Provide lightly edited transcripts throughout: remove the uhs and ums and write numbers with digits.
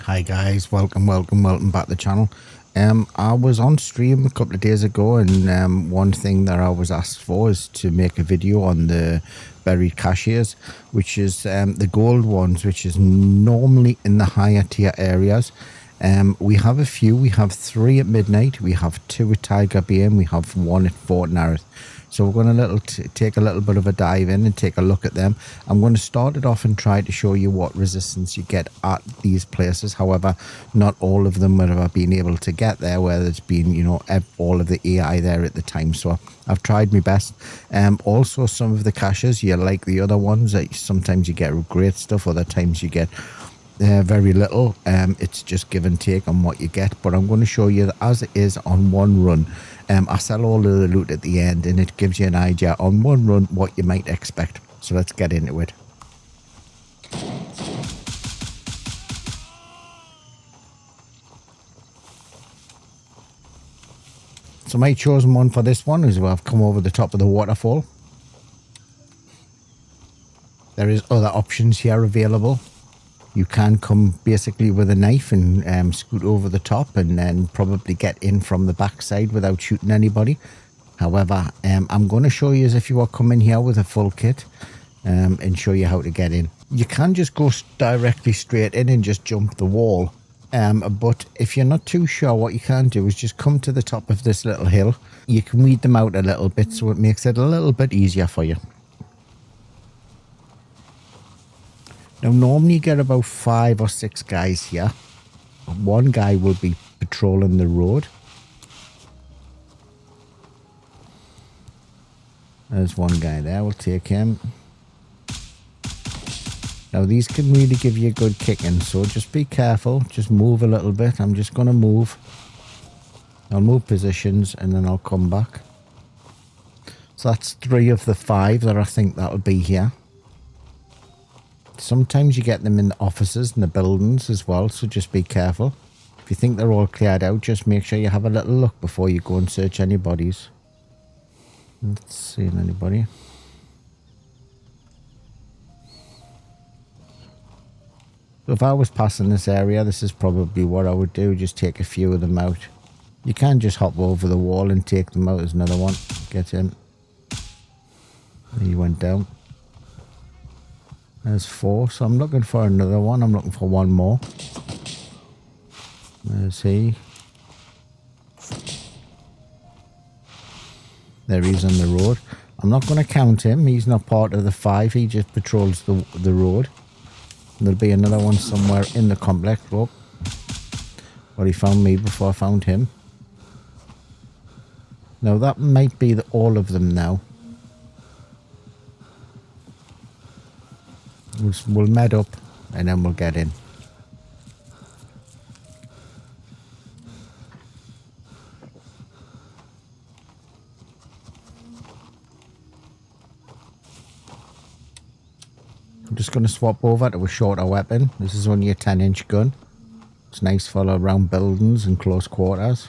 Hi guys, welcome back to the channel. I was on stream a couple of days ago, and one thing that I was asked for is to make a video on the buried caches, which is the gold ones, which is normally in the higher tier areas. We have a few. We have 3 at midnight, we have 2 at Tiger Bay, and we have 1 at Fort Narith. So we're going to take a little bit of a dive in and take a look at them. I'm going to start it off and try to show you what resistance you get at these places. However, not all of them would have been able to get there, where there's been, you know, all of the AI there at the time. So I've tried my best. Also, some of the caches, you like the other ones, sometimes you get great stuff, other times you get very little. It's just give and take on what you get, but I'm going to show you that as it is on one run. I sell all of the loot at the end, and it gives you an idea on one run what you might expect. So let's get into it. So my chosen one for this one is where I've come over the top of the waterfall. There is other options here available. You can come basically with a knife and scoot over the top and then probably get in from the backside without shooting anybody. However, I'm going to show you as if you are coming here with a full kit and show you how to get in. You can just go directly straight in and just jump the wall. But if you're not too sure, what you can do is just come to the top of this little hill. You can weed them out a little bit, so it makes it a little bit easier for you. Now, normally you get about 5 or 6 guys here. One guy will be patrolling the road. There's one guy there, we'll take him. Now, these can really give you a good kicking, so just be careful. Just move a little bit. I'm just going to move. I'll move positions and then I'll come back. So that's 3 of the 5 that I think that'll be here. Sometimes you get them in the offices and the buildings as well, so just be careful. If you think they're all cleared out, just make sure you have a little look before you go and search any bodies. Let's see anybody. So if I was passing this area, this is probably what I would do, just take a few of them out. You can just hop over the wall and take them out. There's another one. Get him. He went down. There's 4, so I'm looking for another one. I'm looking for one more. There's he. There he is on the road. I'm not going to count him. He's not part of the 5. He just patrols the road. There'll be another one somewhere in the complex. Oh. Well, he found me before I found him. Now, that might be all of them now. We'll med up and then we'll get in. I'm just going to swap over to a shorter weapon. This is only a 10-inch gun. It's nice for around buildings and close quarters,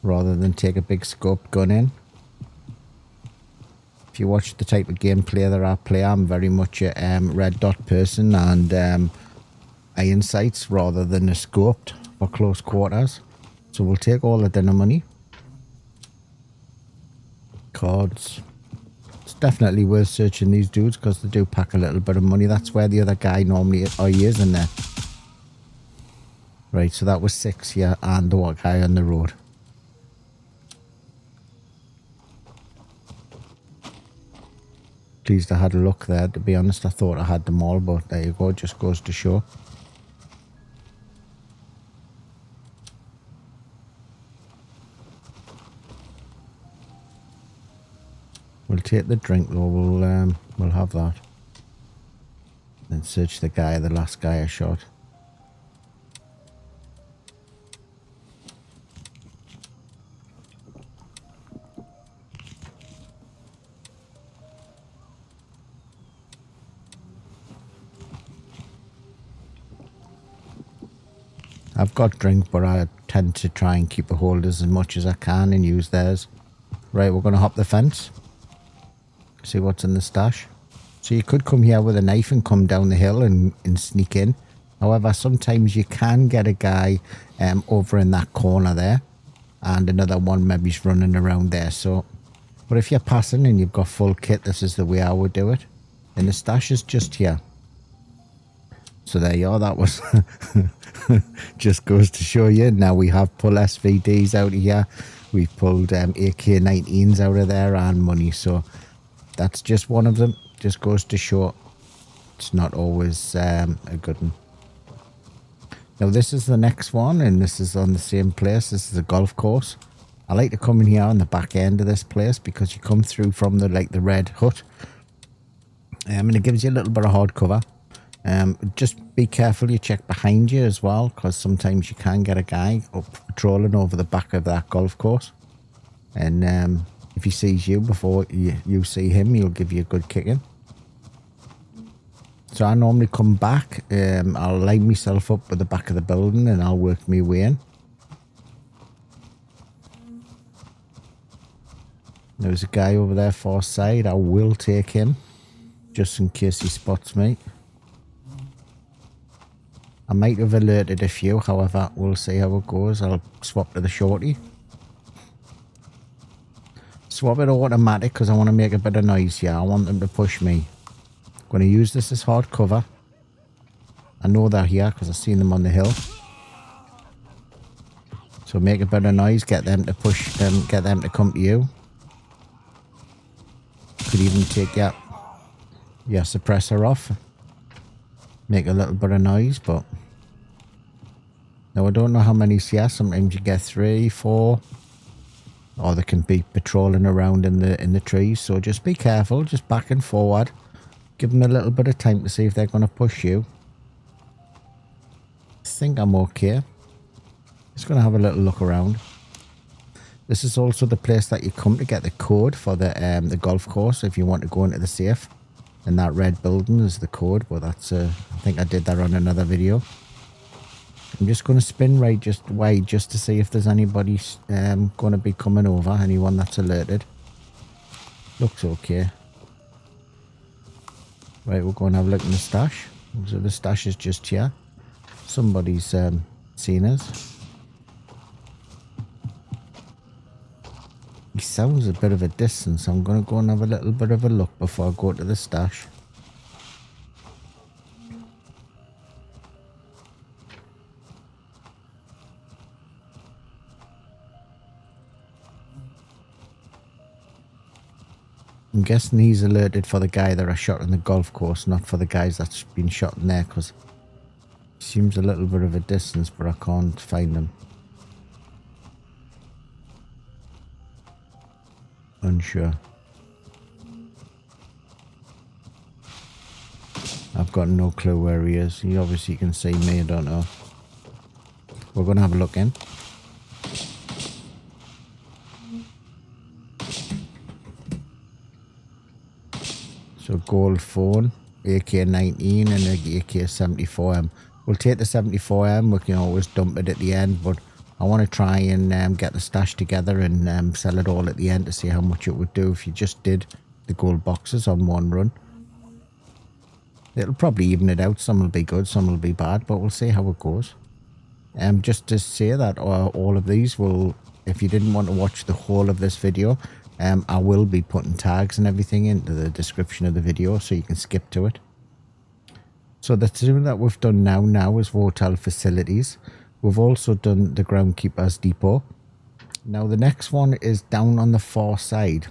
rather than take a big scope gun in. If you watch the type of gameplay that I play, I'm very much a red dot person and iron sights rather than a scoped for close quarters. So we'll take all the dinner money. Cards. It's definitely worth searching these dudes because they do pack a little bit of money. That's where the other guy normally is. Oh, he is in there. Right, so that was 6 here and the guy on the road. Pleased I had a look there. To be honest, I thought I had them all, but there you go. It just goes to show. We'll take the drink though. We'll have that. Then search the guy, the last guy I shot. I've got drink, but I tend to try and keep a hold as much as I can and use theirs. Right, we're going to hop the fence. See what's in the stash. So you could come here with a knife and come down the hill and sneak in. However, sometimes you can get a guy over in that corner there, and another one maybe's running around there. So, but if you're passing and you've got full kit, this is the way I would do it. And the stash is just here. So there you are. That was just goes to show you. Now we have pulled SVDs out of here. We've pulled AK-19s out of there and money. So that's just one of them. Just goes to show it's not always a good one. Now this is the next one, and this is on the same place. This is a golf course. I like to come in here on the back end of this place because you come through from the red hut, and it gives you a little bit of hard cover. Just be careful you check behind you as well, because sometimes you can get a guy up patrolling over the back of that golf course, and if he sees you before you see him, he'll give you a good kicking. So I normally come back, I'll line myself up with the back of the building and I'll work my way in. There's a guy over there far side. I will take him just in case he spots me. I might have alerted a few, however, we'll see how it goes. I'll swap to the shorty. Swap it automatic because I want to make a bit of noise here. I want them to push me. Going to use this as hard cover. I know they're here because I've seen them on the hill. So make a bit of noise, get them to push them, get them to come to you. Could even take your suppressor off. Make a little bit of noise, but now I don't know how many's here. Sometimes you get 3, 4, or they can be patrolling around in the trees. So just be careful, just back and forward. Give them a little bit of time to see if they're going to push you. I think I'm okay. Just going to have a little look around. This is also the place that you come to get the code for the golf course if you want to go into the safe. And that red building is the code, but that's I think I did that on another video. I'm just going to spin right just wide just to see if there's anybody going to be coming over. Anyone that's alerted. Looks okay. Right, we'll go and have a look in the stash. So the stash is just here. Somebody's seen us. He sounds a bit of a distance. I'm going to go and have a little bit of a look before I go to the stash. I'm guessing he's alerted for the guy that I shot in the golf course, not for the guys that's been shot in there, because he seems a little bit of a distance, but I can't find him. Unsure. I've got no clue where he is. He obviously can see me, I don't know. We're going to have a look in. So gold phone, AK-19 and the AK-74M. We'll take the 74M, we can always dump it at the end, but I want to try and get the stash together and sell it all at the end to see how much it would do if you just did the gold boxes on one run. It'll probably even it out, some will be good, some will be bad, but we'll see how it goes. Just to say that all of these will, if you didn't want to watch the whole of this video, I will be putting tags and everything into the description of the video so you can skip to it. So the two that we've done now is hotel facilities. We've also done the groundkeeper's depot. Now the next one is down on the far side.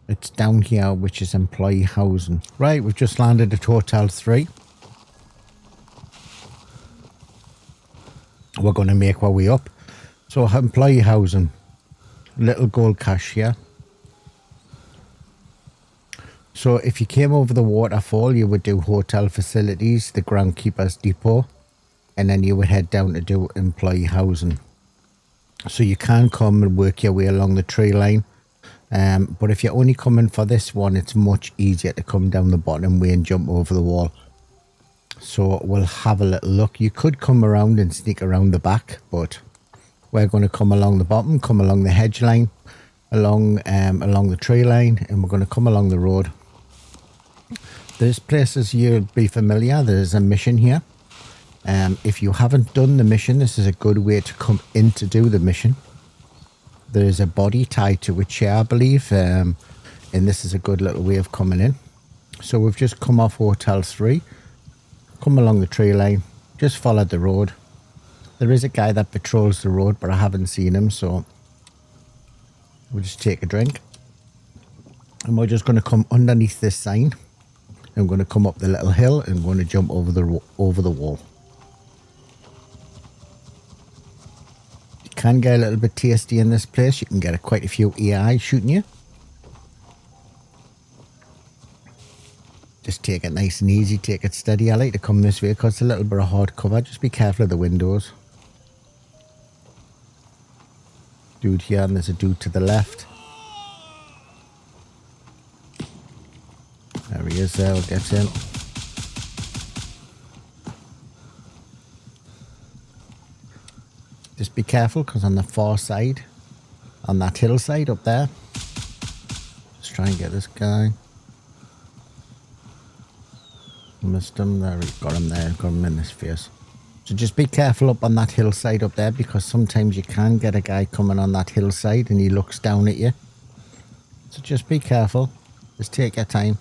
It's down here, which is employee housing. Right, we've just landed at Hotel 3. We're going to make our way up. So employee housing. Little gold cache here. So if you came over the waterfall, you would do hotel facilities, the groundkeeper's depot, and then you would head down to do employee housing. So you can come and work your way along the tree line, but if you're only coming for this one, it's much easier to come down the bottom way and jump over the wall. So we'll have a little look. You could come around and sneak around the back, but we're going to come along the bottom, come along the hedge line, along the tree line, and we're going to come along the road. There's places you'll be familiar. There's a mission here. If you haven't done the mission, this is a good way to come in to do the mission. There's a body tied to a chair, I believe, and this is a good little way of coming in. So we've just come off Hotel 3, come along the tree line, just followed the road. There is a guy that patrols the road, but I haven't seen him, so we'll just take a drink. And we're just going to come underneath this sign. I'm going to come up the little hill and I'm going to jump over the wall. You can get a little bit tasty in this place. You can get quite a few AI shooting you. Just take it nice and easy, take it steady. I like to come this way because it's a little bit of hard cover. Just be careful of the windows. Dude here, and there's a dude to the left. There he is there, we'll get him. Just be careful because on the far side, on that hillside up there, let's try and get this guy. Missed him there, got him there, got him in his face. So just be careful up on that hillside up there because sometimes you can get a guy coming on that hillside and he looks down at you. So just be careful, just take your time.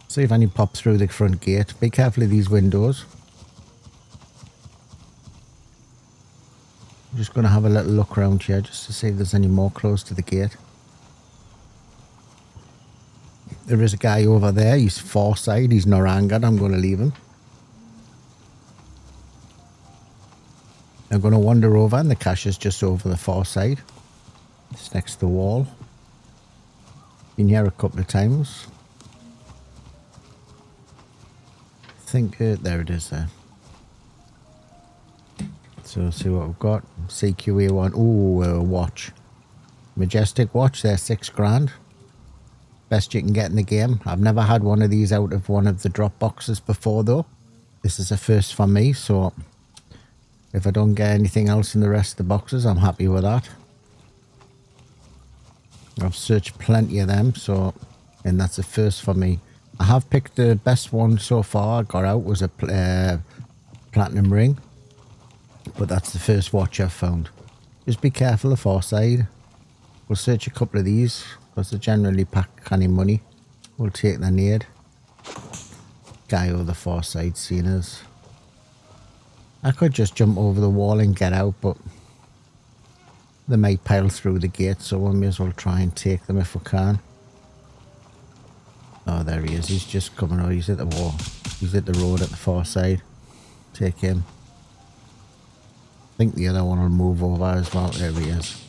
See if any pop through the front gate. Be careful of these windows. I'm just going to have a little look around here just to see if there's any more close to the gate. There is a guy over there. He's far side. He's not angered. I'm going to leave him. I'm going to wander over and the cache is just over the far side. It's next to the wall. Been here a couple of times. I think there it is there. So see what we've got. CQA1. Ooh, watch. Majestic watch. They're $6 grand. Best you can get in the game. I've never had one of these out of one of the drop boxes before though. This is a first for me, so if I don't get anything else in the rest of the boxes, I'm happy with that. I've searched plenty of them, so, and that's a first for me. I have picked the best one so far I got out was a platinum ring. But that's the first watch I've found. Just be careful of far side. We'll search a couple of these because they generally pack canny money. We'll take the nade. Guy over the far side seeing us. I could just jump over the wall and get out, but they might pile through the gate, so we may as well try and take them if we can. Oh, there he is. He's just coming out. He's at the wall. He's at the road at the far side. Take him. I think the other one will move over as well. There he is.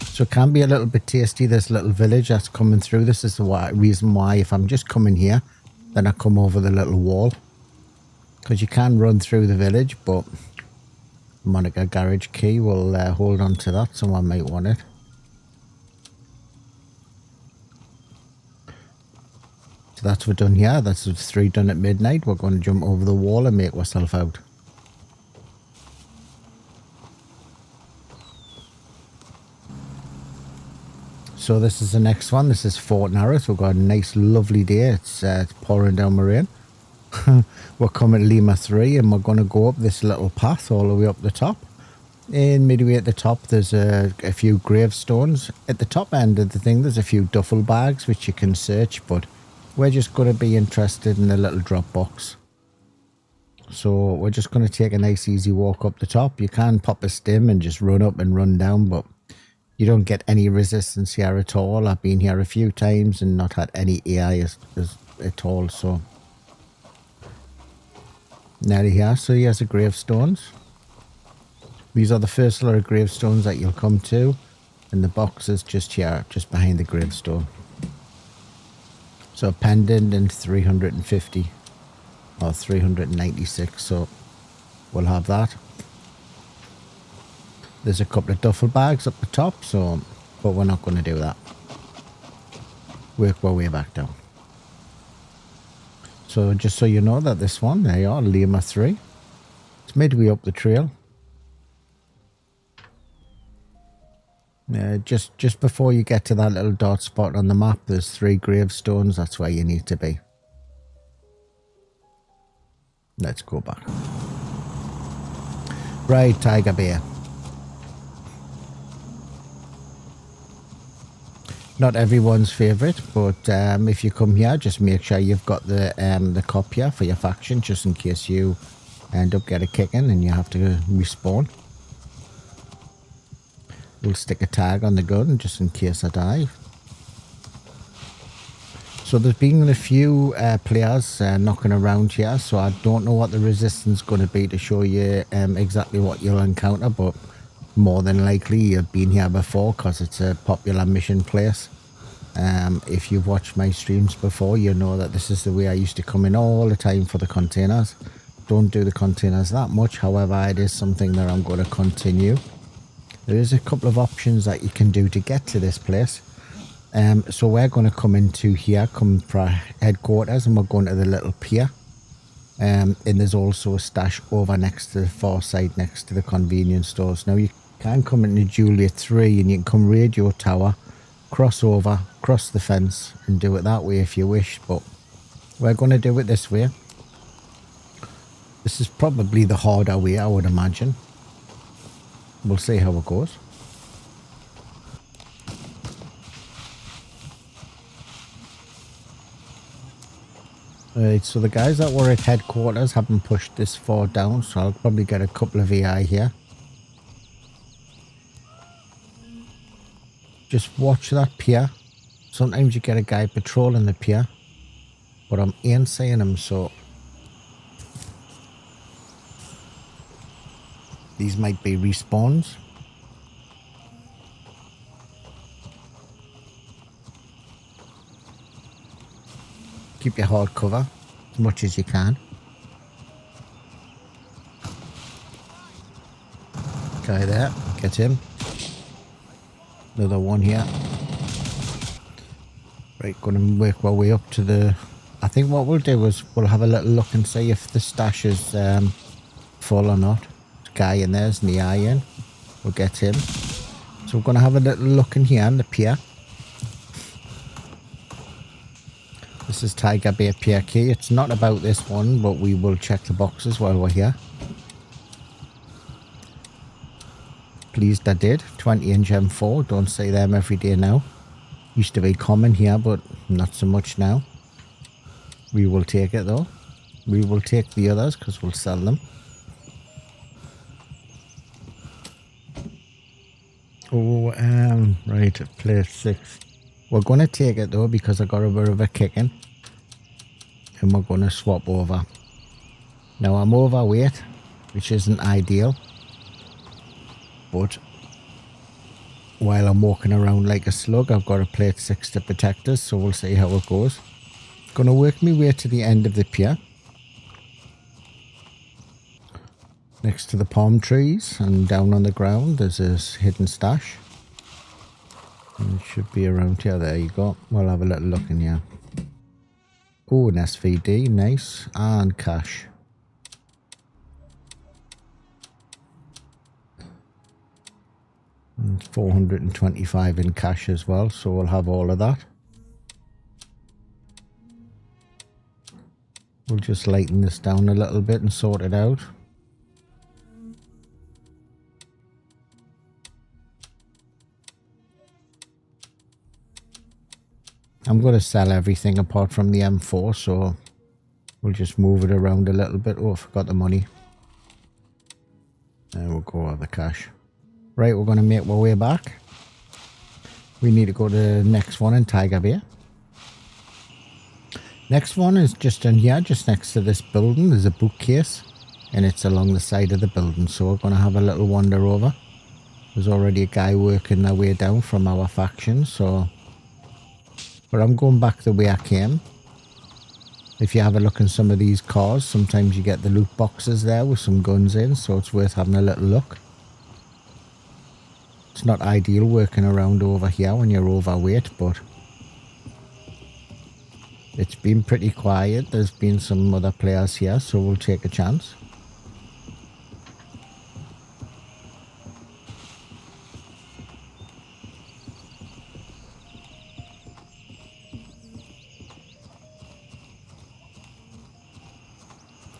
So it can be a little bit tasty, this little village that's coming through. This is the reason why if I'm just coming here, then I come over the little wall. Because you can run through the village, but Monica garage key will hold on to that. Someone might want it. That's what we're done here. That's 3 done at midnight. We're going to jump over the wall and make ourselves out. So this is the next one. This is Fort Narith. We've got a nice lovely day. It's pouring down the rain. We're coming to Lima 3 and we're going to go up this little path all the way up the top. And midway at the top there's a few gravestones. At the top end of the thing there's a few duffel bags which you can search, but we're just going to be interested in the little drop box. So we're just going to take a nice easy walk up the top. You can pop a stim and just run up and run down, but you don't get any resistance here at all. I've been here a few times and not had any AI at all. So nearly here. So here's the gravestones. These are the first lot of gravestones that you'll come to. And the box is just here, just behind the gravestone. So a pendant and 350 or 396, so we'll have that. There's a couple of duffel bags up the top, so but we're not going to do that. Work our way back down. So just so you know that this one, there you are, Lima 3. It's It's midway up the trail. Just before you get to that little dot spot on the map, there's 3 gravestones. That's where you need to be. Let's go back. Right, Tiger Bear. Not everyone's favourite, but if you come here, just make sure you've got the cop here for your faction, just in case you end up getting a kicking and you have to respawn. We'll stick a tag on the gun just in case I die. So there's been a few players knocking around here, so I don't know what the resistance is going to be to show you exactly what you'll encounter, but more than likely you've been here before because it's a popular mission place. If you've watched my streams before, you know that this is the way I used to come in all the time for the containers. Don't do the containers that much, however it is something that I'm going to continue. There is a couple of options that you can do to get to this place. So we're going to come into here, come for headquarters, and we're going to the little pier. And there's also a stash over next to the far side, next to the convenience stores. Now you can come into Juliet 3 and you can come radio tower, cross over, cross the fence and do it that way if you wish. But we're going to do it this way. This is probably the harder way, I would imagine. We'll see how it goes. Right, so the guys that were at headquarters haven't pushed this far down, so I'll probably get a couple of AI here. Just watch that pier. Sometimes you get a guy patrolling the pier, but I ain't seeing him, so these might be respawns. Keep your hard cover as much as you can. Guy there, get him. Another one here. Right, going to work our way up to the... I think what we'll do is we'll have a little look and see if the stash is full or not. Guy in there's the iron. We'll get him. So we're going to have a little look in here on the pier. This is Tiger Bear Pier key. It's not about this one, but we will check the boxes while we're here. Pleased I did. 20-inch M4. Don't say them every day now. Used to be common here, but not so much now. We will take it though. We will take the others because we'll sell them. Oh, right, plate 6. We're going to take it though because I got a bit of a kicking. And we're going to swap over. Now I'm overweight, which isn't ideal. But while I'm walking around like a slug, I've got a plate 6 to protect us, so we'll see how it goes. Going to work my way to the end of the pier. Next to the palm trees and down on the ground there's this hidden stash. And it should be around here. There you go. We'll have a little look in here. Oh, an SVD, nice. And cash. And 425 in cash as well, so we'll have all of that. We'll just lighten this down a little bit and sort it out. I'm going to sell everything apart from the M4, so we'll just move it around a little bit. Oh, I forgot the money. There we'll go with the cash. Right, we're going to make our way back. We need to go to the next one in Tiger Bear. Next one is just in here, just next to this building. There's a bookcase, and it's along the side of the building, so we're going to have a little wander over. There's already a guy working their way down from our faction, so... But I'm going back the way I came. If you have a look in some of these cars, sometimes you get the loot boxes there with some guns in, so it's worth having a little look. It's not ideal working around over here when you're overweight, but it's been pretty quiet. There's been some other players here, so we'll take a chance.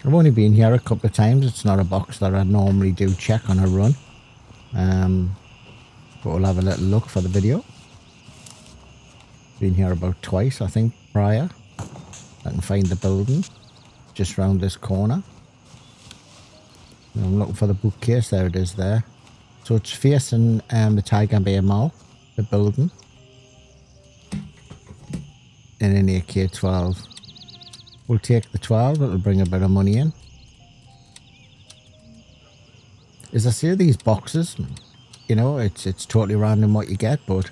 I've only been here a couple of times. It's not a box that I normally do check on a run. But we'll have a little look for the video. Been here about twice, I think, prior. I can find the building just round this corner. I'm looking for the bookcase. There it is there. So it's facing the Tiger Bay Mall, the building. In an AK-12. We'll take the 12. It'll bring a bit of money in. As I say, these boxes, you know, it's totally random what you get, but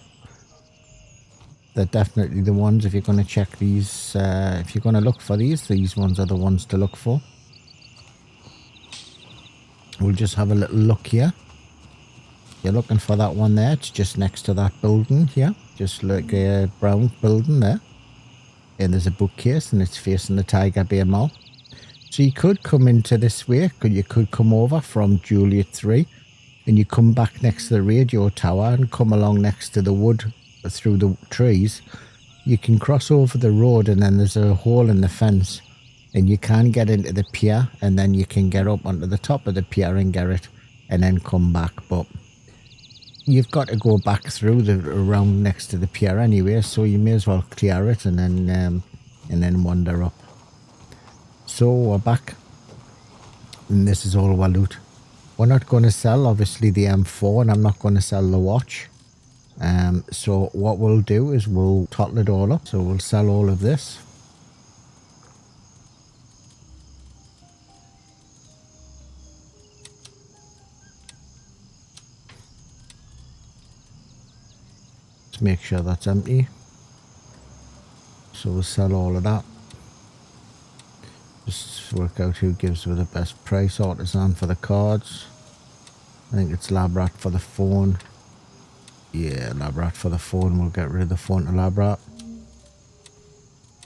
they're definitely the ones. If you're going to check these, if you're going to look for these ones are the ones to look for. We'll just have a little look here. You're looking for that one there. It's just next to that building here. Just like a brown building there. And there's a bookcase and it's facing the Tiger Bay Mall. So you could come into this way. You could come over from Juliet 3 and you come back next to the radio tower and come along next to the wood through the trees. You can cross over the road and then there's a hole in the fence and you can get into the pier and then you can get up onto the top of the pier and get it and then come back. But you've got to go back through around next to the pier anyway, so you may as well clear it and then wander up. So we're back and this is all our loot. We're not going to sell obviously the M4 and I'm not going to sell the watch. So what we'll do is we'll total it all up. So we'll sell all of this. Let's make sure that's empty. So we'll sell all of that. Just work out who gives with the best price. Artisan for the cards. I think it's Labrat for the phone. Yeah, Labrat for the phone. We'll get rid of the phone to Labrat.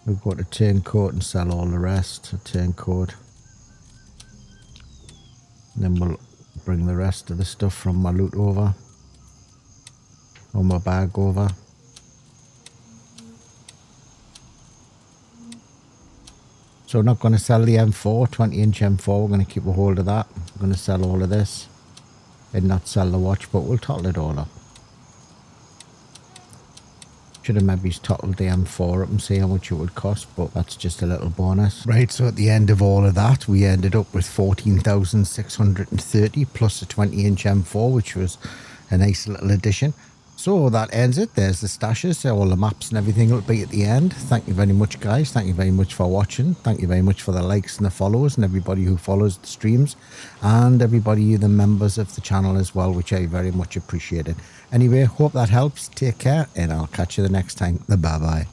We'll go to Turncoat and sell all the rest to Turncoat. Then we'll bring the rest of the stuff from my loot over. Or my bag over. So we're not going to sell the M4, 20-inch M4. We're going to keep a hold of that. We're going to sell all of this. And not sell the watch, but we'll total it all up. Should have maybe totaled the M4 up and see how much it would cost, but that's just a little bonus. Right, so at the end of all of that, we ended up with 14,630 plus a 20-inch M4, which was a nice little addition. So that ends it. There's the stashes, all the maps and everything will be at the end. Thank you very much, guys. Thank you very much for watching. Thank you very much for the likes and the followers and everybody who follows the streams and everybody, the members of the channel as well, which I very much appreciated. Anyway, hope that helps. Take care and I'll catch you the next time. Bye-bye.